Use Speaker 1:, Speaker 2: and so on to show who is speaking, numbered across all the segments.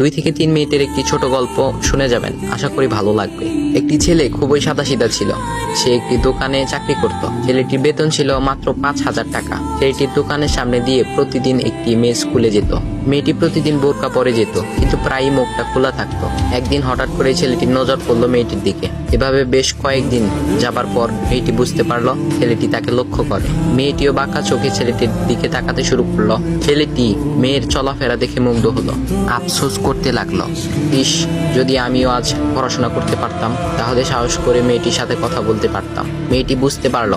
Speaker 1: 2 থেকে 3 মিনিটের একটি ছোট গল্প শুনে যাবেন, আশা করি ভালো লাগবে। একটি ছেলে খুবই সাদাসিধা ছিল। সে একটি দোকানে চাকরি করত। ছেলেটির বেতন ছিল মাত্র 5,000 টাকা। ছেলেটির দোকানের সামনে দিয়ে প্রতিদিন একটি মেয়ে স্কুলে যেত। মেয়েটি প্রতিদিন বোরকা পরে যেত, কিন্তু প্রায়ই মুখটা খোলা থাকতো। একদিন হঠাৎ করে ছেলেটির নজর পড়লো মেয়েটির দিকে। এভাবে বেশ কয়েকদিন যাবার পর মেয়েটি বুঝতে পারলো ছেলেটি তাকে লক্ষ্য করে। মেয়েটিও বাঁকা চোখে ছেলেটির দিকে তাকাতে শুরু করলো। ছেলেটি মেয়ের চলাফেরা দেখে মুগ্ধ হলো। আফসোস করতে লাগলো, ইস, যদি আমিও আজ পড়াশোনা করতে পারতাম, তাহলে সাহস করে মেয়েটির সাথে কথা বলতে পারতাম। মেয়েটি বুঝতে পারলো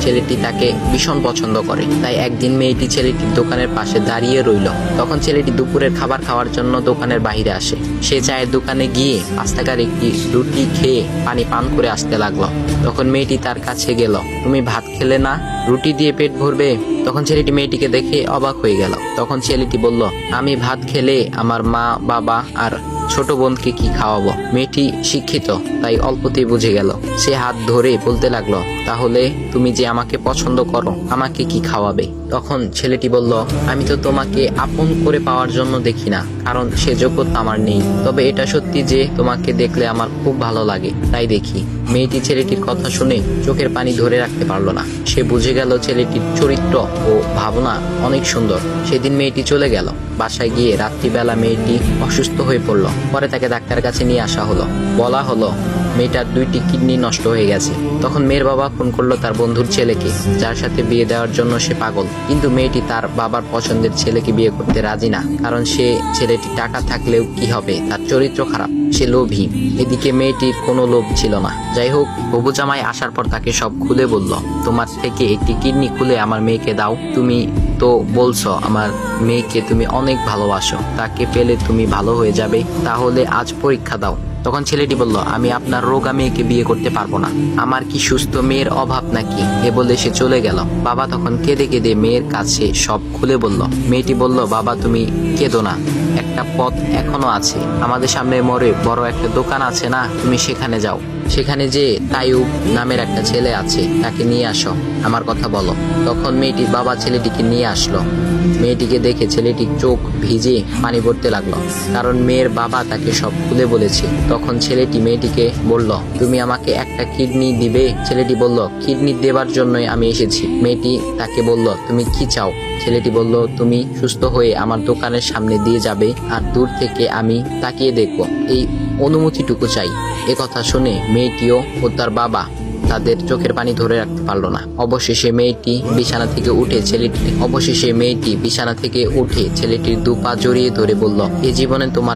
Speaker 1: ছেলেটি তাকে ভীষণ পছন্দ করে। তাই একদিন মেয়েটি ছেলেটির দোকানের পাশে দাঁড়িয়ে রইল। তখন ছেলেটি দুপুরের খাবার খাওয়ার জন্য দোকানের বাইরে আসে। সে চায়ের দোকানে গিয়ে 5 টাকার একটি রুটি খেয়ে পানি পান করে আসতে লাগলো। তখন মেয়েটি তার কাছে গেল। তুমি ভাত খেলে না, রুটি দিয়ে পেট ভরবে? তখন ছেলেটি মেয়েটিকে দেখে অবাক হয়ে গেল। তখন ছেলেটি বলল, আমি ভাত খেলে আমার মা, বাবা আর ছোট বোনকে কি খাওয়াবো? মেয়েটি শিক্ষিত, তাই অল্পতেই বুঝে গেল। সে হাত ধরে বলতে লাগলো, তাহলে তুমি যে আমাকে পছন্দ করো, আমাকে কি খাওয়াবে? তখন ছেলেটি বলল, আমি তো তোমাকে আপন করে পাওয়ার জন্য দেখি না, কারণ সে যোগ্যতা আমার নেই। তবে এটা সত্যি যে তোমাকে দেখলে আমার খুব ভালো লাগে, তাই দেখি। মেয়েটি ছেলেটির কথা শুনে চোখের পানি ধরে রাখতে পারলো না। সে বুঝে গেল ছেলেটির চরিত্র ও ভাবনা অনেক সুন্দর। সেদিন মেয়েটি চলে গেল। বাসায় গিয়ে রাত্রিবেলা মেয়েটি অসুস্থ হয়ে পড়ল। পরে তাকে ডাক্তারের কাছে নিয়ে আসা হলো। বলা হলো মেয়েটার 2টি কিডনি নষ্ট হয়ে গেছে। তখন মেয়ের বাবা ফোন করলো তার বন্ধুর ছেলেকে, যার সাথে বিয়ে দেওয়ার জন্য সে পাগল। কিন্তু মেয়েটি তার বাবার পছন্দের ছেলেকে বিয়ে করতে রাজি না, কারণ সে ছেলেটি টাকা থাকলেও কি হবে, তার চরিত্র খারাপ, সে লোভী। এদিকে মেয়েটির কোনো লোভ ছিল না। যাই হোক, হবু জামাই আসার পর তাকে সব খুলে বলল, তোমার থেকে একটি কিডনি খুলে আমার মেয়েকে দাও। তুমি তো বলছো আমার মেয়েকে তুমি অনেক ভালোবাসো, তাকে পেলে তুমি ভালো হয়ে যাবে, তাহলে আজ পরীক্ষা দাও। তখন ছেলেটি বলল, আমি আপনার রোগা মেয়েকে বিয়ে করতে পারবো না, আমার কি সুস্থ মেয়ের অভাব নাকি? এ বলে সে চলে গেল। বাবা তখন কেঁদে কেঁদে মেয়ের কাছে সব খুলে বলল। মেয়েটি বলল, বাবা তুমি কেঁদো না, একটা পথ এখনো আছে। আমাদের সামনে মোড়ে বড় একটা দোকান আছে না, তুমি সেখানে যাও। সেখানে যে তাইয়ুব নামের একটা ছেলে আছে, তাকে নিয়ে আসো, আমার কথা বলো। তখন মেয়েটির বাবা ছেলেটিকে নিয়ে আসলো। মেয়েটিকে দেখে ছেলেটির চোখ ভিজে পানি পড়তে লাগলো, কারণ মেয়ের বাবা তাকে সব খুলে বলেছে। তখন ছেলেটি মেয়েটিকে বলল, তুমি আমাকে একটা কিডনি দিবে? ছেলেটি বলল, কিডনি দেবার জন্যই আমি এসেছি। মেয়েটি তাকে বলল, তুমি কি চাও? ছেলেটি বলল, তুমি সুস্থ হয়ে আমার দোকানের সামনে দিয়ে যাবে, আর দূর থেকে আমি তাকিয়ে দেখব, এই অনুমতিটুকু চাই। কথা শুনে মেয়েটিও ও তার বাবা তাদের চোখের পানি ধরে রাখতে পারলো না। অবশেষে মেয়েটি বিছানা থেকে উঠে ছেলেটির 2 পা জড়িয়ে ধরে বলল, এ জীবনে তোমার